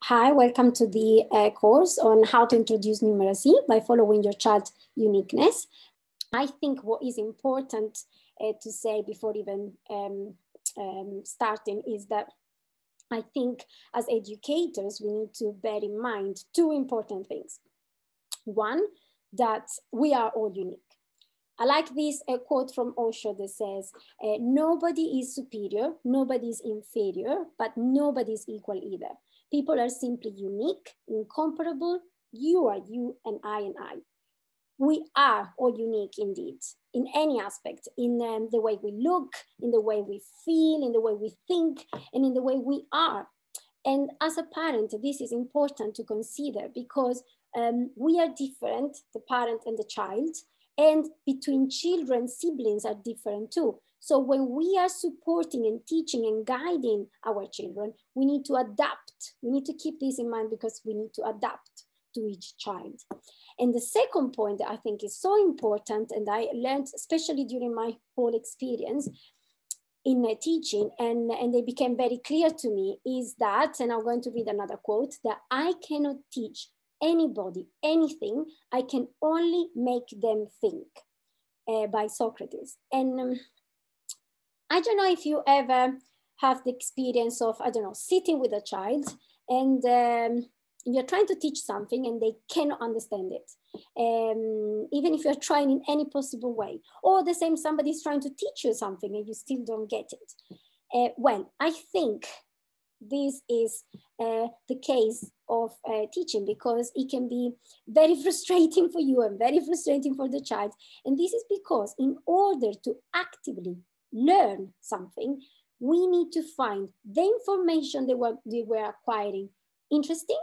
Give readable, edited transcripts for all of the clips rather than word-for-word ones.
Hi, welcome to the course on how to introduce numeracy by following your child's uniqueness. I think what is important to say before even starting is that I think as educators, we need to bear in mind two important things. One, that we are all unique. I like this quote from Osho that says, nobody is superior, nobody is inferior, but nobody is equal either. People are simply unique, incomparable. You are you and I. We are all unique indeed, in any aspect, in the way we look, in the way we feel, in the way we think, and in the way we are. And as a parent, this is important to consider because we are different, the parent and the child, and between children, siblings are different too. So when we are supporting and teaching and guiding our children, we need to adapt. We need to keep this in mind because we need to adapt to each child. And the second point that I think is so important, and I learned especially during my whole experience in teaching, and they became very clear to me, is that, and I'm going to read another quote, that I cannot teach anybody anything, I can only make them think, by Socrates. And I don't know if you ever have the experience of, I don't know, sitting with a child and you're trying to teach something and they cannot understand it, even if you're trying in any possible way. Or the same, somebody's trying to teach you something and you still don't get it. Well, I think this is the case of teaching, because it can be very frustrating for you and very frustrating for the child. And this is because in order to actively learn something, we need to find the information they were acquiring interesting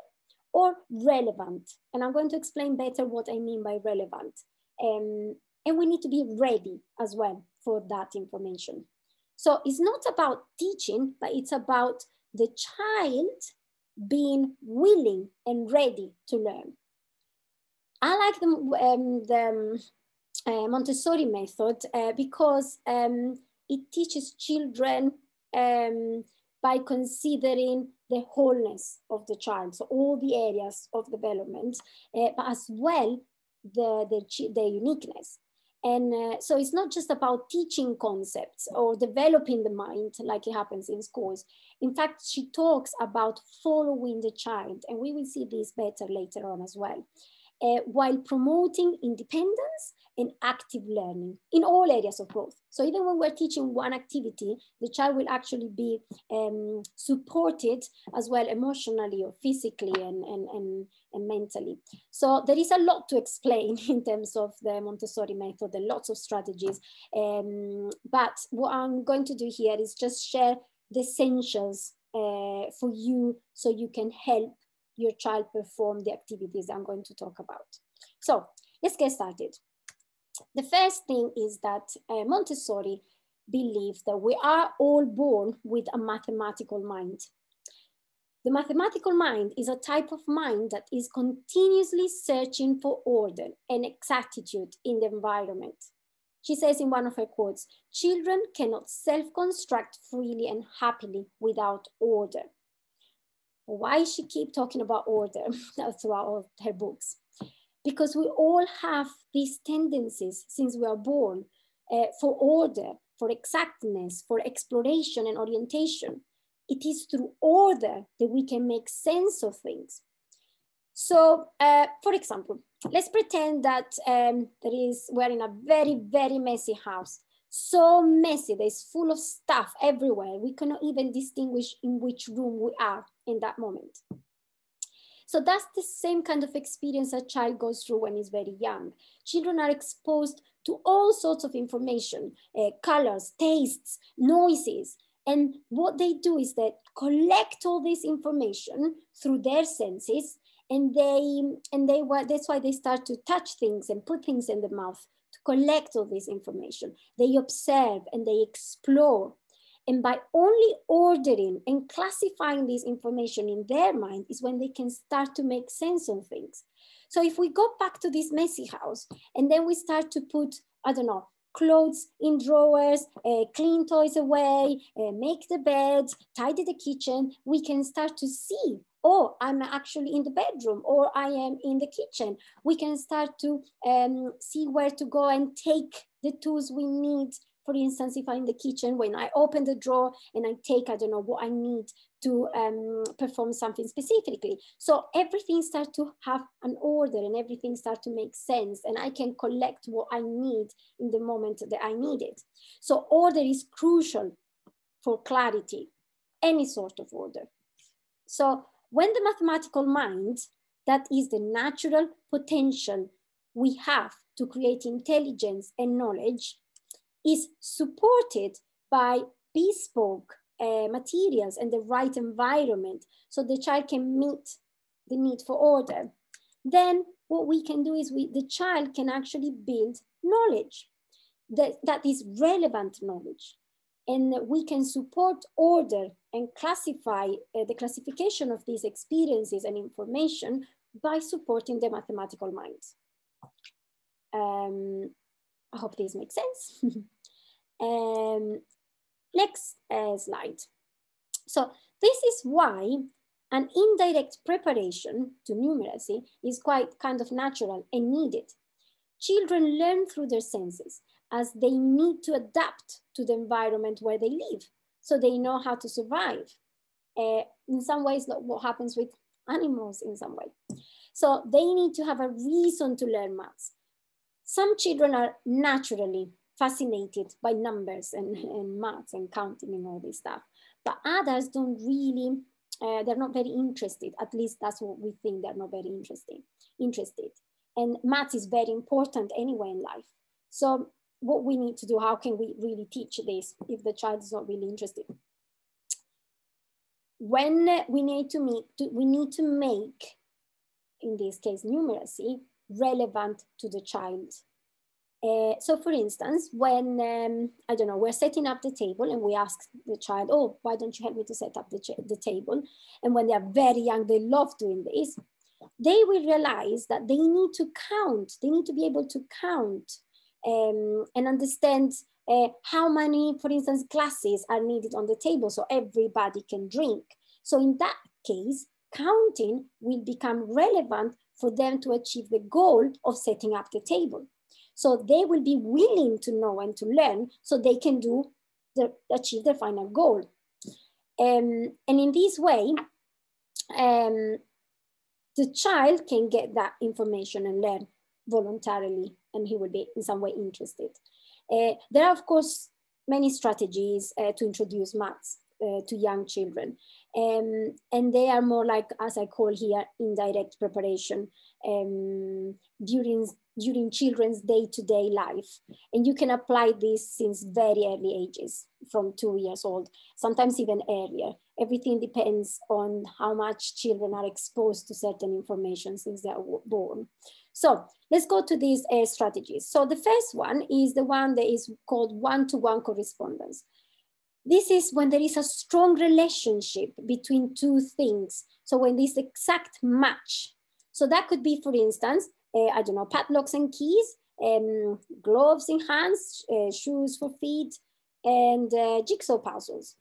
or relevant. And I'm going to explain better what I mean by relevant. And we need to be ready as well for that information. So it's not about teaching, but it's about the child being willing and ready to learn. I like the Montessori method because it teaches children by considering the wholeness of the child, so all the areas of development, but as well the uniqueness. And so it's not just about teaching concepts or developing the mind like it happens in schools. In fact, she talks about following the child, and we will see this better later on as well, while promoting independence and active learning in all areas of growth. So even when we're teaching one activity, the child will actually be supported as well emotionally or physically and mentally. So there is a lot to explain in terms of the Montessori method and lots of strategies. But what I'm going to do here is just share the essentials for you so you can help your child perform the activities I'm going to talk about. So let's get started. The first thing is that Montessori believes that we are all born with a mathematical mind. The mathematical mind is a type of mind that is continuously searching for order and exactitude in the environment. She says in one of her quotes, children cannot self-construct freely and happily without order. Why she keep talking about order throughout all her books? Because we all have these tendencies since we are born for order, for exactness, for exploration and orientation. It is through order that we can make sense of things. So, for example, let's pretend that we're in a very, very messy house. So messy, there's full of stuff everywhere. We cannot even distinguish in which room we are in that moment. So that's the same kind of experience a child goes through when he's very young. Children are exposed to all sorts of information, colors, tastes, noises. And what they do is they collect all this information through their senses, and that's why they start to touch things and put things in the mouth to collect all this information. They observe and they explore. And by only ordering and classifying this information in their mind is when they can start to make sense of things. So if we go back to this messy house and then we start to put, I don't know, clothes in drawers, clean toys away, make the bed, tidy the kitchen, we can start to see oh, I'm actually in the bedroom, or I am in the kitchen. We can start to see where to go and take the tools we need. For instance, if I'm in the kitchen, when I open the drawer and I take, I don't know, what I need to perform something specifically. So everything starts to have an order and everything starts to make sense, and I can collect what I need in the moment that I need it. So order is crucial for clarity, any sort of order. So when the mathematical mind, that is the natural potential we have to create intelligence and knowledge, is supported by bespoke materials and the right environment, so the child can meet the need for order, then what we can do is the child can actually build knowledge that is relevant knowledge. And we can support order and classify the classification of these experiences and information by supporting the mathematical mind. I hope this makes sense. Next slide. So this is why an indirect preparation to numeracy is quite kind of natural and needed. Children learn through their senses, as they need to adapt to the environment where they live, so they know how to survive. In some ways, what happens with animals in some way. So they need to have a reason to learn maths. Some children are naturally fascinated by numbers and maths and counting and all this stuff, but others don't really, they're not very interested. At least that's what we think, they're not very interested. And maths is very important anyway in life. So what we need to do, how can we really teach this if the child is not really interested? When we need to make, in this case, numeracy relevant to the child. So for instance, when, I don't know, we're setting up the table and we ask the child, oh, why don't you help me to set up the table? And when they're very young, they love doing this. They will realize that they need to count. They need to be able to count and understand how many, for instance, glasses are needed on the table so everybody can drink. So in that case, counting will become relevant for them to achieve the goal of setting up the table. So they will be willing to know and to learn so they can achieve their final goal. And in this way, the child can get that information and learn voluntarily, and he will be in some way interested. There are, of course, many strategies to introduce maths to young children. And they are more like, as I call here, indirect preparation during children's day-to-day life. And you can apply this since very early ages, from 2 years old, sometimes even earlier. Everything depends on how much children are exposed to certain information since they are born. So let's go to these strategies. So the first one is the one that is called one-to-one correspondence. This is when there is a strong relationship between two things. So when there's exact match. So that could be, for instance, I don't know, padlocks and keys, gloves in hands, shoes for feet, and jigsaw puzzles.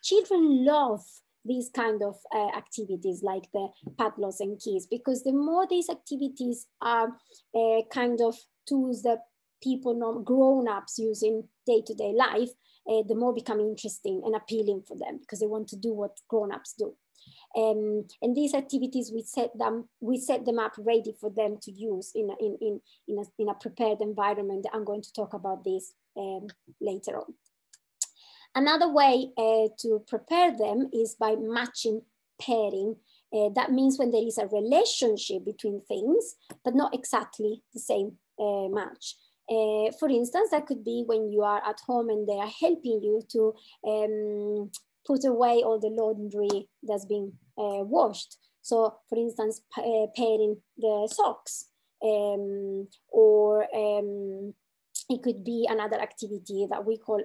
Children love these kind of activities like the padlocks and keys, because the more these activities are kind of tools that people know, grown-ups use in day-to-day life, the more become interesting and appealing for them, because they want to do what grown-ups do. And these activities, we set them up ready for them to use in a prepared environment. I'm going to talk about this later on. Another way to prepare them is by matching, pairing. That means when there is a relationship between things, but not exactly the same match. For instance, that could be when you are at home and they are helping you to put away all the laundry that's been washed. So for instance, pairing the socks, or it could be another activity that we call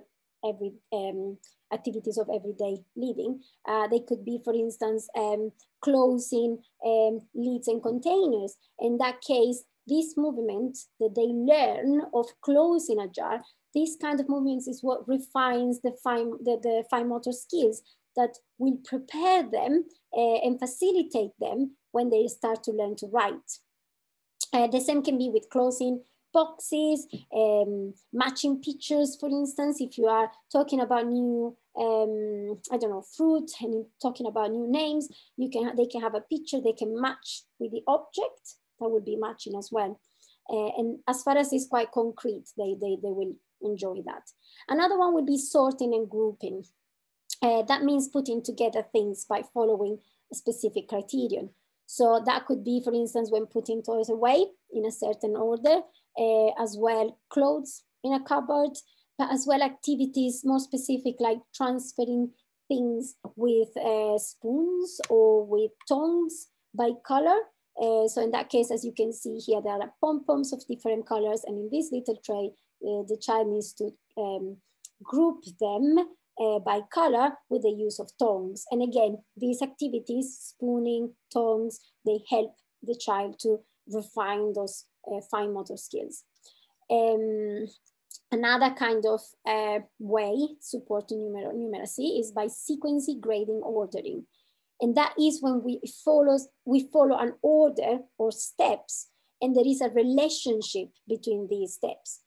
activities of everyday living. They could be, for instance, closing lids and containers. In that case, this movement that they learn of closing a jar, this kind of movements is what refines the fine motor skills. that will prepare them and facilitate them when they start to learn to write. The same can be with closing boxes, matching pictures, for instance. If you are talking about new, I don't know, fruit, and talking about new names, they can have a picture, they can match with the object. That would be matching as well. And as far as it's quite concrete, they will enjoy that. Another one would be sorting and grouping. That means putting together things by following a specific criterion. So that could be, for instance, when putting toys away in a certain order, as well clothes in a cupboard, but as well activities more specific, like transferring things with spoons or with tongs by color. So in that case, as you can see here, there are pom-poms of different colors, and in this little tray, the child needs to group them by color with the use of tongs. And again, these activities, spooning, tongs, they help the child to refine those fine motor skills. Another kind of way supporting numeracy is by sequencing, grading, ordering. And that is when we follow an order or steps, and there is a relationship between these steps.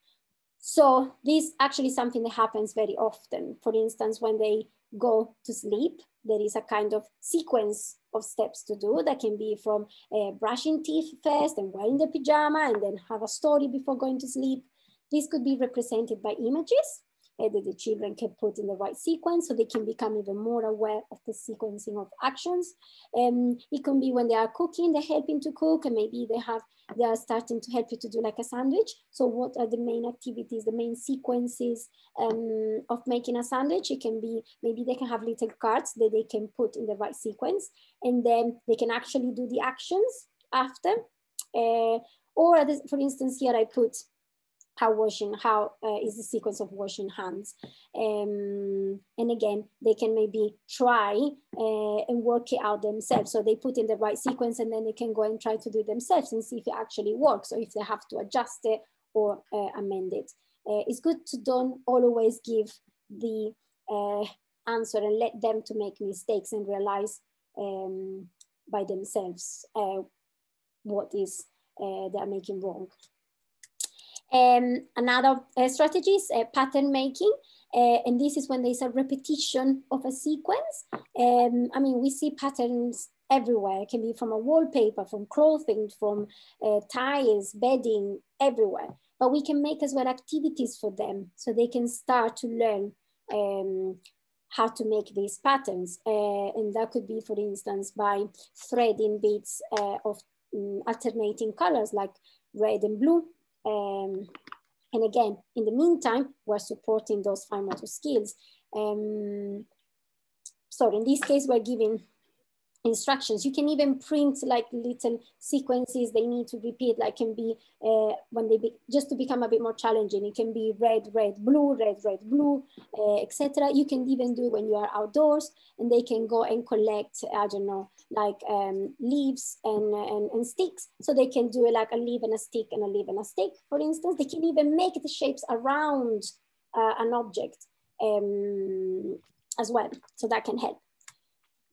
So this actually is something that happens very often. For instance, when they go to sleep, there is a kind of sequence of steps to do that can be from brushing teeth first and wearing the pajama and then have a story before going to sleep. This could be represented by images that the children can put in the right sequence so they can become even more aware of the sequencing of actions. It can be when they are cooking, they're helping to cook, and maybe they are starting to help you to do like a sandwich. So what are the main activities, the main sequences of making a sandwich? It can be, maybe they can have little cards that they can put in the right sequence, and then they can actually do the actions after. Or for instance, here I put how is the sequence of washing hands. And again, they can maybe try and work it out themselves. So they put in the right sequence, and then they can go and try to do it themselves and see if it actually works, or if they have to adjust it or amend it. It's good to don't always give the answer and let them to make mistakes and realize by themselves what is they're making wrong. Another strategy is pattern making, and this is when there's a repetition of a sequence. I mean, we see patterns everywhere. It can be from a wallpaper, from clothing, from tiles, bedding, everywhere. But we can make as well activities for them so they can start to learn how to make these patterns. And that could be, for instance, by threading bits of alternating colors like red and blue. And again, in the meantime, we're supporting those fine motor skills. So in this case, we're giving instructions. You can even print like little sequences they need to repeat, like can be when they just to become a bit more challenging. It can be red, red, blue, red, red, blue, etc. You can even do when you are outdoors, and they can go and collect, I don't know, like leaves and sticks. So they can do like a leaf and a stick and a leaf and a stick, for instance. They can even make the shapes around an object as well. So that can help.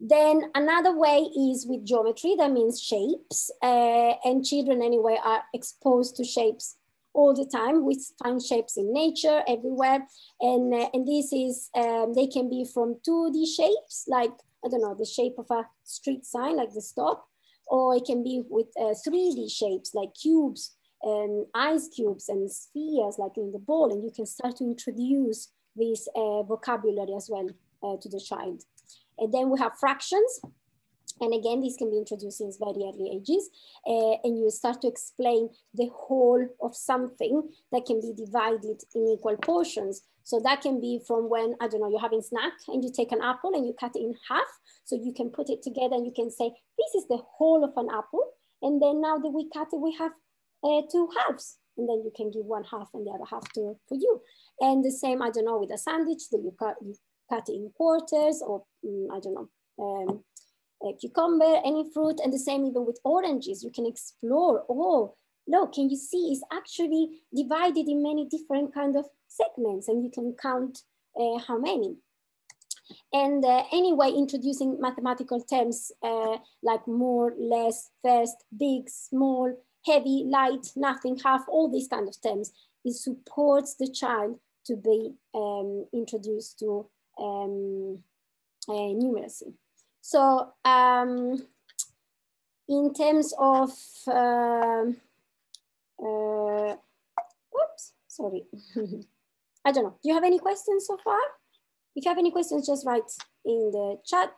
Then another way is with geometry. That means shapes, and children anyway are exposed to shapes all the time. We find shapes in nature everywhere, and this is they can be from 2D shapes, like I don't know, the shape of a street sign, like the stop, or it can be with 3D shapes like cubes and ice cubes and spheres, like in the ball, and you can start to introduce this vocabulary as well to the child. And then we have fractions. And again, these can be introduced in very early ages. And you start to explain the whole of something that can be divided in equal portions. So that can be from when, I don't know, you're having snack and you take an apple and you cut it in half. So you can put it together and you can say, this is the whole of an apple. And then now that we cut it, we have 2 halves. And then you can give 1 half and the other half for you. And the same, I don't know, with a sandwich that you cut it in quarters, or I don't know, a cucumber, any fruit. And the same even with oranges. You can explore, oh, look, can you see it's actually divided in many different kind of segments, and you can count how many. And anyway, introducing mathematical terms like more, less, first, big, small, heavy, light, nothing, half, all these kind of terms, it supports the child to be introduced to numeracy. So in terms of, oops, sorry. I don't know. Do you have any questions so far? If you have any questions, just write in the chat.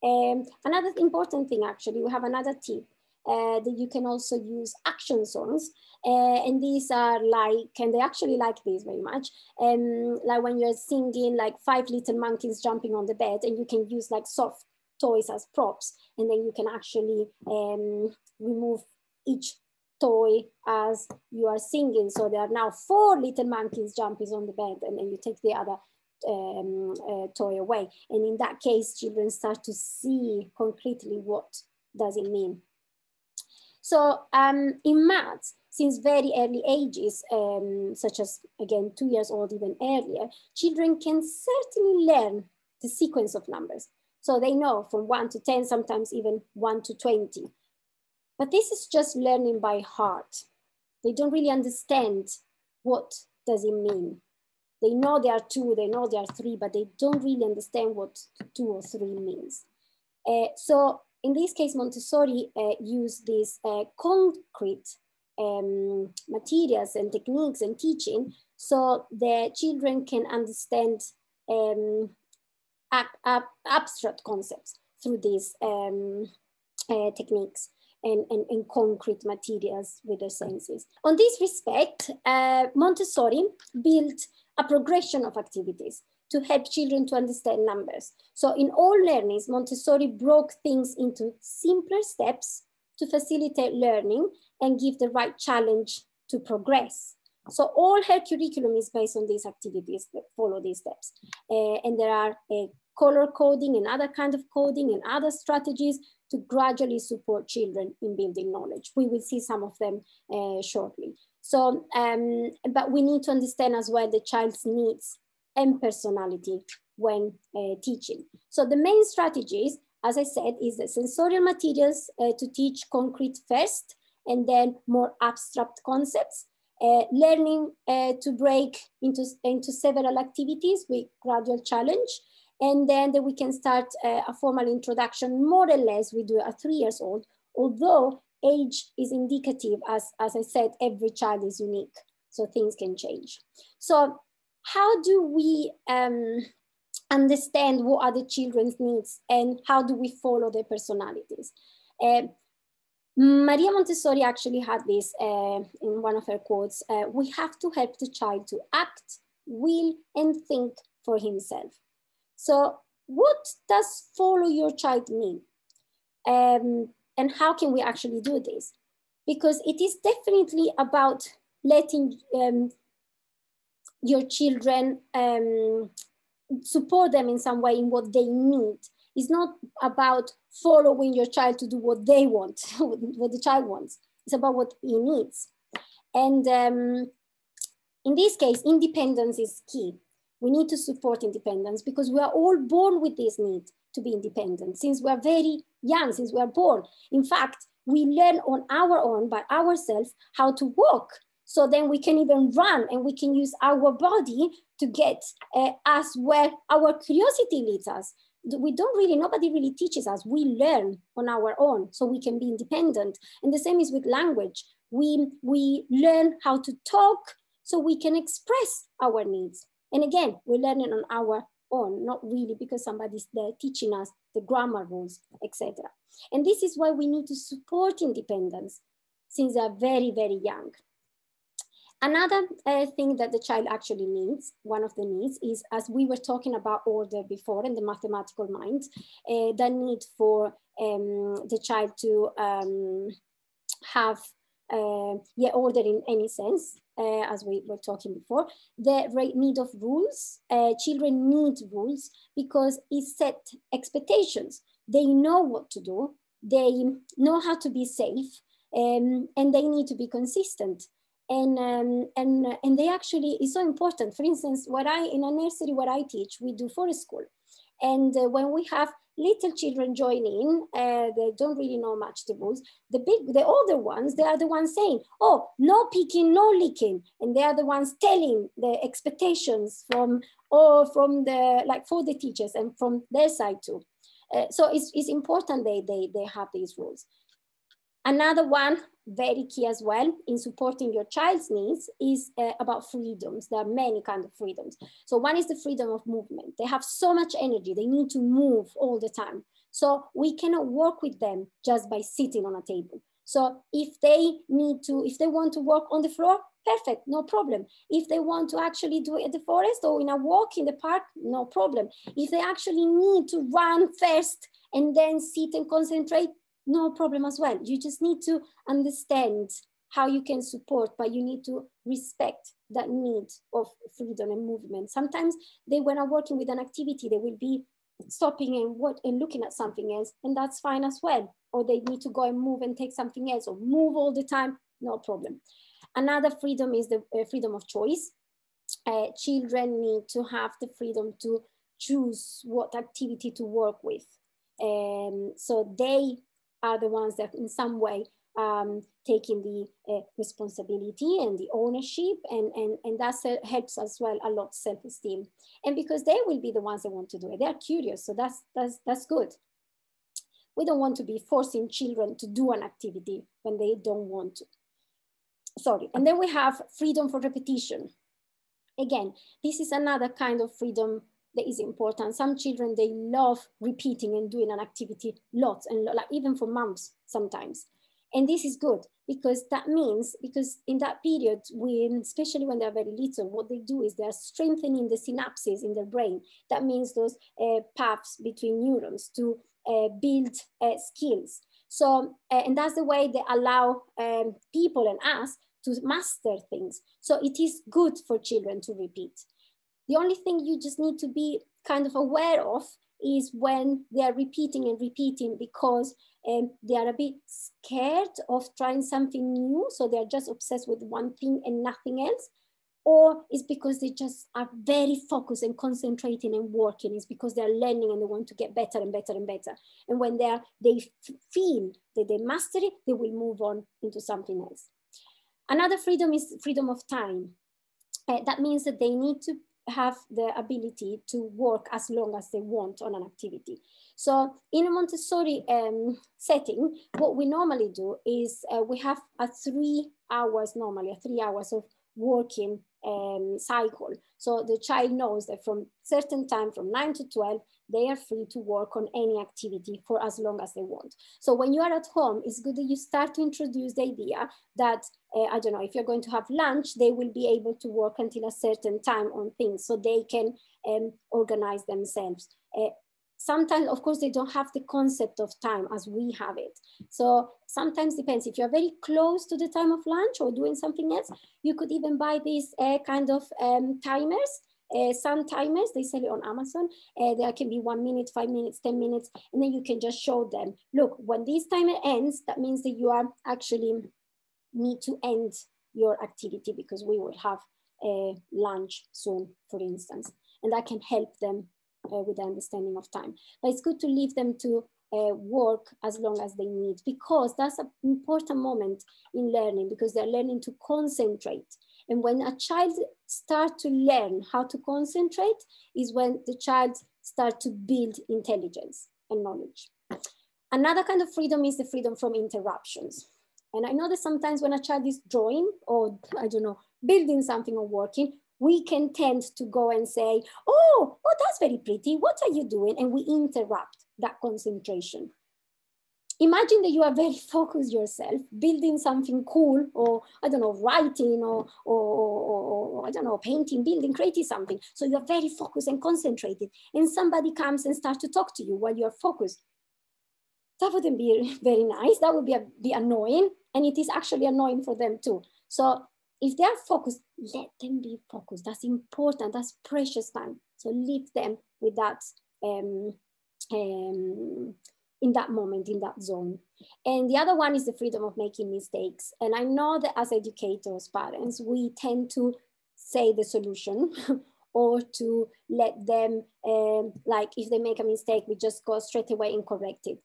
Another important thing, actually, we have another tip that you can also use action songs. And these are like, and they actually like this very much. Like when you're singing like 5 little monkeys jumping on the bed, and you can use like soft toys as props. And then you can actually remove each toy as you are singing. So there are now 4 little monkeys jumping on the bed, and then you take the other toy away. And in that case, children start to see concretely what does it mean. So in maths, since very early ages, such as, again, 2 years old, even earlier, children can certainly learn the sequence of numbers. So they know from 1 to 10, sometimes even 1 to 20. But this is just learning by heart. They don't really understand what does it mean. They know there are 2, they know there are 3, but they don't really understand what 2 or 3 means. So in this case, Montessori used these concrete materials and techniques and teaching, so the children can understand abstract concepts through these techniques and concrete materials with their senses. On this respect, Montessori built a progression of activities to help children to understand numbers. So in all learnings, Montessori broke things into simpler steps to facilitate learning and give the right challenge to progress. So all her curriculum is based on these activities that follow these steps. And there are color coding and other kind of coding and other strategies to gradually support children in building knowledge. We will see some of them shortly. So, but we need to understand as well the child's needs and personality when teaching. So the main strategies, as I said, is the sensorial materials to teach concrete first, and then more abstract concepts. Learning to break into several activities with gradual challenge. And then we can start a formal introduction, more or less we do at 3 years old, although age is indicative, as I said, every child is unique, so things can change. So how do we understand what are the children's needs, and how do we follow their personalities? Maria Montessori actually had this in one of her quotes, we have to help the child to act, will, and think for himself. So what does follow your child mean? And how can we actually do this? Because it is definitely about letting your children support them in some way in what they need. It's not about following your child to do what they want, what the child wants. It's about what he needs. And in this case, independence is key. We need to support independence because we are all born with this need to be independent since we are very young, since we are born. In fact, we learn on our own by ourselves how to walk. So then we can even run, and we can use our body to get us where our curiosity leads us. We don't really, nobody really teaches us. We learn on our own so we can be independent. And the same is with language. We learn how to talk so we can express our needs. And again, we're learning on our own, not really because somebody's there teaching us the grammar rules, etc. And this is why we need to support independence since they're very, very young. Another thing that the child actually needs, one of the needs, is, as we were talking about order before in the mathematical mind, the need for the child to have order in any sense, as we were talking before. The need of rules. Children need rules because it set expectations. They know what to do. They know how to be safe, and they need to be consistent. And they actually, it's so important. For instance, in a nursery where I teach, we do forest school. And when we have little children join in, they don't really know much the rules. The older ones, they are the ones saying, oh, no picking, no licking. And they are the ones telling the expectations from the, like for the teachers and from their side too. So it's important they have these rules. Another one, very key as well in supporting your child's needs, is about freedoms. There are many kinds of freedoms. So one is the freedom of movement. They have so much energy. They need to move all the time. So we cannot work with them just by sitting on a table. So if they want to work on the floor, perfect, no problem. If they want to actually do it at the forest or in a walk in the park, no problem. If they actually need to run first and then sit and concentrate, no problem as well. You just need to understand how you can support, but you need to respect that need of freedom and movement. Sometimes when I'm working with an activity, they will be stopping and looking at something else, and that's fine as well. Or they need to go and move and take something else, or move all the time, no problem. Another freedom is the freedom of choice. Children need to have the freedom to choose what activity to work with. So they are the ones that in some way taking the responsibility and the ownership, and that helps as well a lot self-esteem. And because they will be the ones that want to do it, they're curious, so that's good. We don't want to be forcing children to do an activity when they don't want to. Sorry. And then we have freedom for repetition. Again, this is another kind of freedom that is important. Some children, they love repeating and doing an activity lots and like even for months sometimes. And this is good because that means, because in that period, especially when they're very little, what they do is they're strengthening the synapses in their brain. That means those paths between neurons to build skills. So, and that's the way they allow people and us to master things. So it is good for children to repeat. The only thing you just need to be kind of aware of is when they are repeating and repeating because they are a bit scared of trying something new. So they're just obsessed with one thing and nothing else. Or it's because they just are very focused and concentrating and working. It's because they're learning and they want to get better and better and better. And when they feel that they master it, they will move on into something else. Another freedom is freedom of time. That means that they need to have the ability to work as long as they want on an activity. So in a Montessori setting, what we normally do is we have a 3 hours of working cycle. So the child knows that from certain time, from 9 to 12, they are free to work on any activity for as long as they want. So when you are at home, it's good that you start to introduce the idea that, I don't know, if you're going to have lunch, they will be able to work until a certain time on things so they can organize themselves. Sometimes, of course, they don't have the concept of time as we have it. So sometimes depends. If you're very close to the time of lunch or doing something else, you could even buy these kind of timers, sun timers. They sell it on Amazon. There can be 1 minute, 5 minutes, 10 minutes, and then you can just show them, look, when this timer ends, that means that you are actually need to end your activity because we will have lunch soon, for instance, and that can help them with the understanding of time. But it's good to leave them to work as long as they need, because that's an important moment in learning, because they're learning to concentrate. And when a child starts to learn how to concentrate is when the child starts to build intelligence and knowledge. Another kind of freedom is the freedom from interruptions. And I know that sometimes when a child is drawing or, I don't know, building something or working, we can tend to go and say, oh, that's very pretty. What are you doing? And we interrupt that concentration. Imagine that you are very focused yourself, building something cool, or I don't know, writing, or I don't know, painting, building, creating something. So you're very focused and concentrated, and somebody comes and starts to talk to you while you're focused. That wouldn't be very nice. That would be annoying, and it is actually annoying for them too. So if they are focused, let them be focused. That's important. That's precious time. So leave them with that in that moment, in that zone. And the other one is the freedom of making mistakes. And I know that as educators, parents, we tend to say the solution or to let them, like if they make a mistake, we just go straight away and correct it.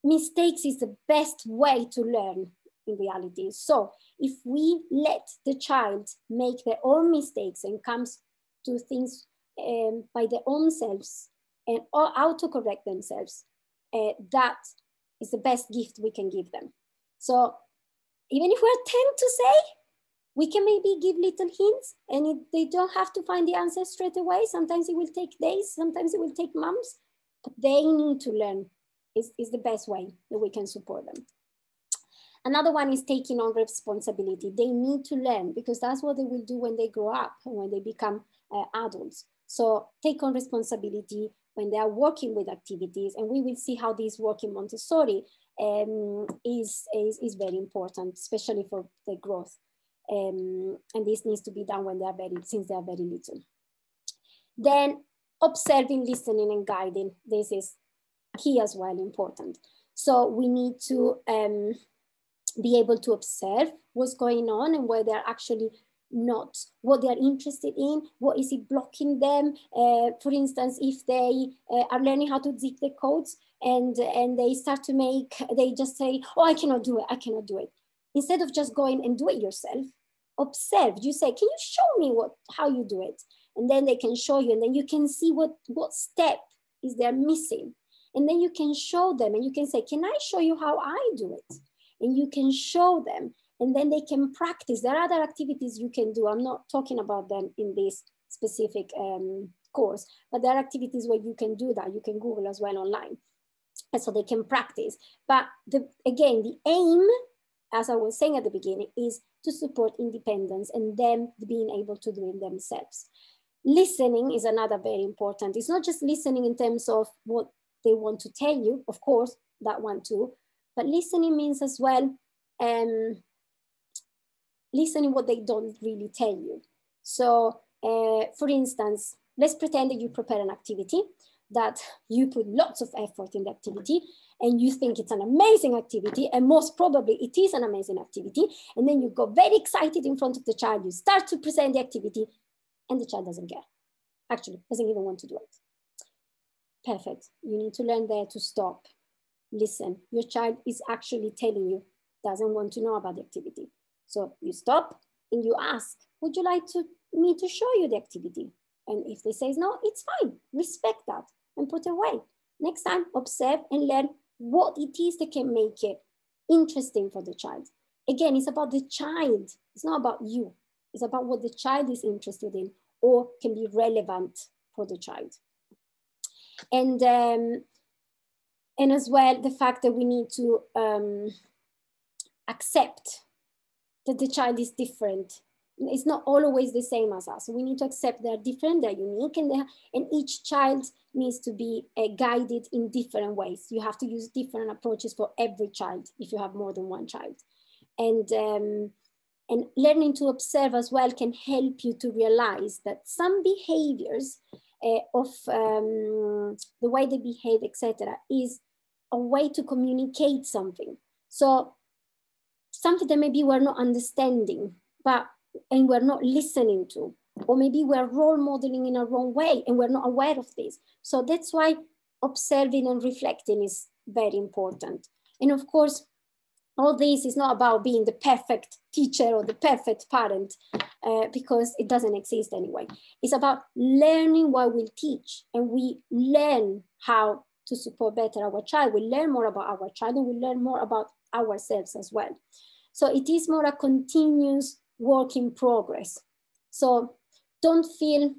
Mistakes is the best way to learn in reality. So if we let the child make their own mistakes and comes to things by their own selves and auto-correct themselves, that is the best gift we can give them. So even if we're 10 to say, we can maybe give little hints, and they don't have to find the answer straight away. Sometimes it will take days, sometimes it will take months, but they need to learn. Is the best way that we can support them. Another one is taking on responsibility. They need to learn, because that's what they will do when they grow up and when they become adults. So take on responsibility when they are working with activities, and we will see how this work in Montessori is very important, especially for the growth. And this needs to be done when they are since they are very little. Then observing, listening, and guiding. This is key as well, important. So we need to be able to observe what's going on and where they're actually not, what they're interested in, what is it blocking them. For instance, if they are learning how to zip the codes and they start to make, they just say, oh, I cannot do it, I cannot do it. Instead of just going and do it yourself, observe. You say, can you show me how you do it? And then they can show you, and then you can see what step is they're missing. And then you can show them, and you can say, can I show you how I do it? And you can show them, and then they can practice. There are other activities you can do. I'm not talking about them in this specific course, but there are activities where you can do that. You can Google as well online. And so they can practice. But again, the aim, as I was saying at the beginning, is to support independence and them being able to do it themselves. Listening is another very important. It's not just listening in terms of what they want to tell you, of course, that one too, but listening means as well listening what they don't really tell you. So for instance, let's pretend that you prepare an activity, that you put lots of effort in the activity, and you think it's an amazing activity, and most probably it is an amazing activity, and then you go very excited in front of the child, you start to present the activity, and the child doesn't care. Actually, doesn't even want to do it. Perfect. You need to learn there to stop. Listen, your child is actually telling you, doesn't want to know about the activity. So you stop and you ask, would you like me to show you the activity? And if they say no, it's fine. Respect that and put it away. Next time, observe and learn what it is that can make it interesting for the child. Again, it's about the child. It's not about you. It's about what the child is interested in or can be relevant for the child. And as well, the fact that we need to accept that the child is different. It's not always the same as us. We need to accept they're different, they're unique, and each child needs to be guided in different ways. You have to use different approaches for every child if you have more than one child. And learning to observe as well can help you to realize that some behaviors of the way they behave, etc., is a way to communicate something. So something that maybe we're not understanding, and we're not listening to, or maybe we're role modeling in a wrong way and we're not aware of this. So that's why observing and reflecting is very important. And of course, all this is not about being the perfect teacher or the perfect parent, because it doesn't exist anyway. It's about learning what we teach, and we learn how to support better our child. We learn more about our child, and we learn more about ourselves as well. So it is more a continuous work in progress. So don't feel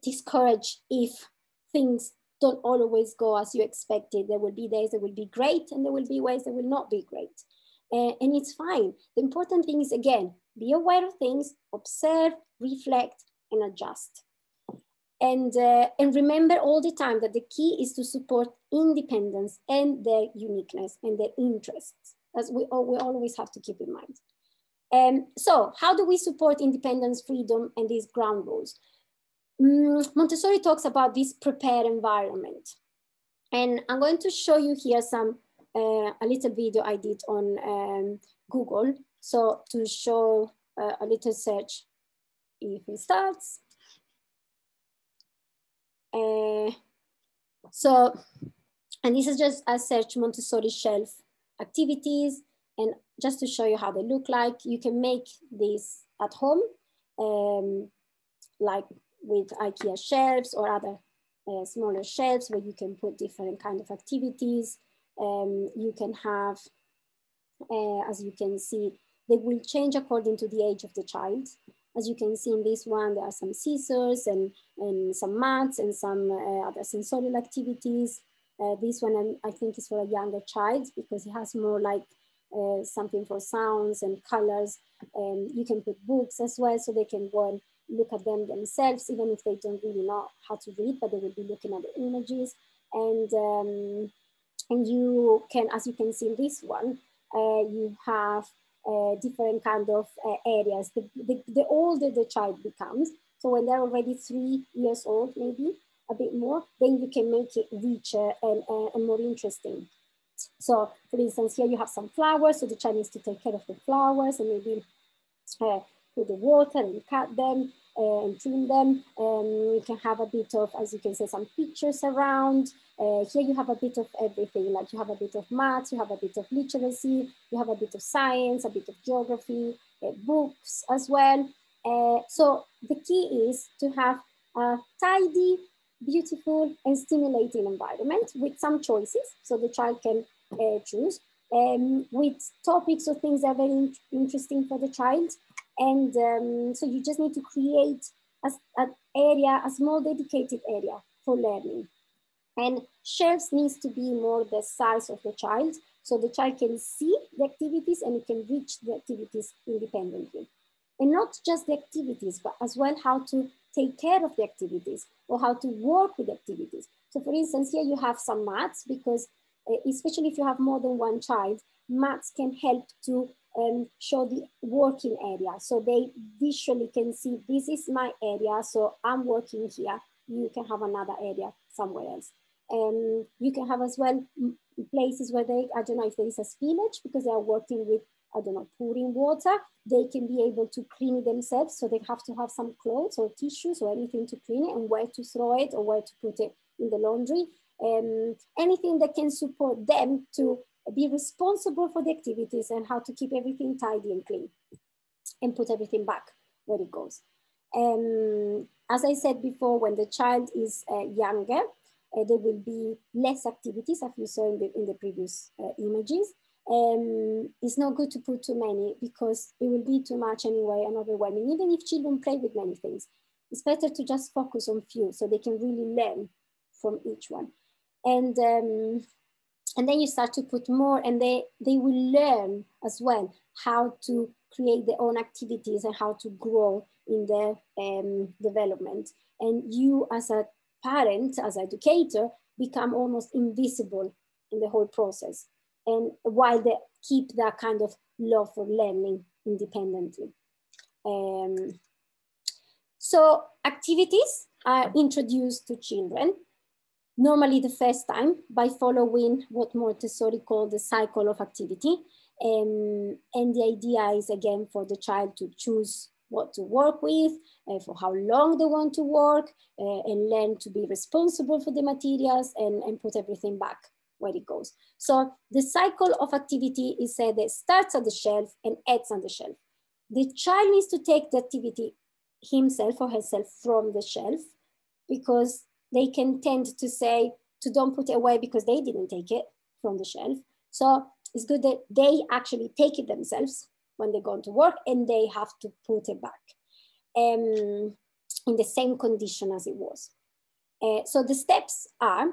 discouraged if things don't always go as you expected. There will be days that will be great, and there will be ways that will not be great. And it's fine. The important thing is, again, be aware of things, observe, reflect, and adjust. And remember all the time that the key is to support independence and their uniqueness and their interests, as we always have to keep in mind. So how do we support independence, freedom, and these ground rules? Montessori talks about this prepared environment. And I'm going to show you here a little video I did on Google. So to show a little search, if it starts. And this is just a search Montessori shelf activities. And just to show you how they look like, you can make this at home, like with IKEA shelves or other smaller shelves where you can put different kind of activities. You can have, as you can see, they will change according to the age of the child. As you can see in this one, there are some scissors and some mats and some other sensorial activities. This one I think is for a younger child because it has more like something for sounds and colors. You can put books as well, so they can go and look at them themselves, even if they don't really know how to read, but they will be looking at the images. And you can, as you can see in this one, you have different kind of areas. The older the child becomes, so when they're already 3 years old, maybe a bit more, then you can make it richer and more interesting. So for instance, here you have some flowers, so the child needs to take care of the flowers and maybe put the water and cut them and trim them. You can have a bit of, as you can see, some pictures around. Here you have a bit of everything, like you have a bit of maths, you have a bit of literacy, you have a bit of science, a bit of geography, books as well. So the key is to have a tidy, beautiful and stimulating environment with some choices, so the child can choose, with topics or things that are very interesting for the child. And so you just need to create an area, a small dedicated area for learning. And shelves needs to be more the size of the child, so the child can see the activities and it can reach the activities independently. And not just the activities, but as well how to take care of the activities or how to work with activities. So for instance, here you have some maths, because especially if you have more than one child, maths can help to show the working area. So they visually can see, this is my area, so I'm working here. You can have another area somewhere else. You can have as well places where they, I don't know if there is a spillage because they are working with, I don't know, pouring water. They can be able to clean it themselves. So they have to have some clothes or tissues or anything to clean it, and where to throw it or where to put it in the laundry. Anything that can support them to be responsible for the activities and how to keep everything tidy and clean and put everything back where it goes. As I said before, when the child is younger, there will be less activities, as you saw in the previous images. It's not good to put too many because it will be too much anyway and overwhelming. Even if children play with many things, it's better to just focus on few so they can really learn from each one. And then you start to put more, and they will learn as well how to create their own activities and how to grow in their development. And you as a parent, as an educator, become almost invisible in the whole process. And while they keep that kind of love for learning independently. So activities are introduced to children, normally the first time, by following what Montessori called the cycle of activity. And the idea is, again, for the child to choose what to work with, for how long they want to work, and learn to be responsible for the materials and put everything back where it goes. So the cycle of activity is said that starts at the shelf and ends on the shelf. The child needs to take the activity himself or herself from the shelf, because they can tend to say to don't put it away because they didn't take it from the shelf. So it's good that they actually take it themselves when they go to work, and they have to put it back in the same condition as it was. So the steps are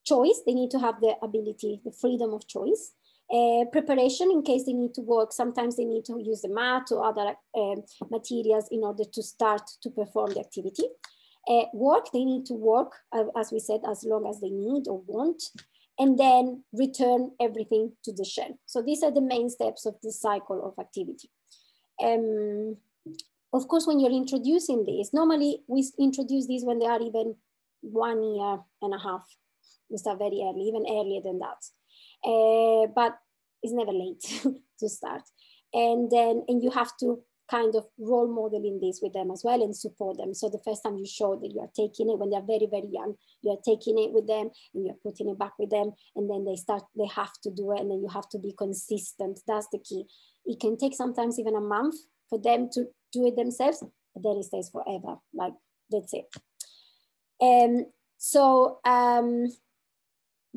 choice. They need to have the ability, the freedom of choice. Preparation, in case they need to work. Sometimes they need to use the mat or other materials in order to start to perform the activity. Work, they need to work, as we said, as long as they need or want, and then return everything to the shelf. So these are the main steps of the cycle of activity. Of course, when you're introducing this, normally we introduce these when they are even 1 year and a half. We start very early, even earlier than that. But it's never late to start. And you have to kind of role modeling this with them as well and support them. So the first time you show that you are taking it when they're very, very young, you are taking it with them and you're putting it back with them, and then they have to do it, and then you have to be consistent. That's the key. It can take sometimes even a month for them to do it themselves, but then it stays forever. Like, that's it.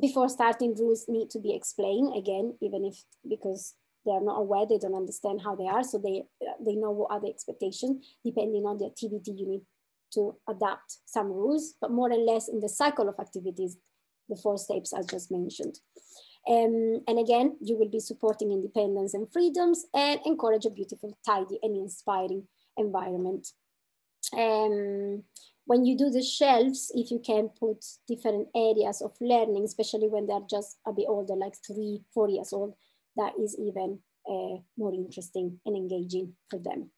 Before starting, rules need to be explained again, even if, because they are not aware, they don't understand how they are, so they know what are the expectations. Depending on the activity, you need to adapt some rules, but more or less in the cycle of activities, the 4 steps I just mentioned. And again, you will be supporting independence and freedoms and encourage a beautiful, tidy and inspiring environment. When you do the shelves, if you can put different areas of learning, especially when they're just a bit older, like 3-4 years old, that is even more interesting and engaging for them.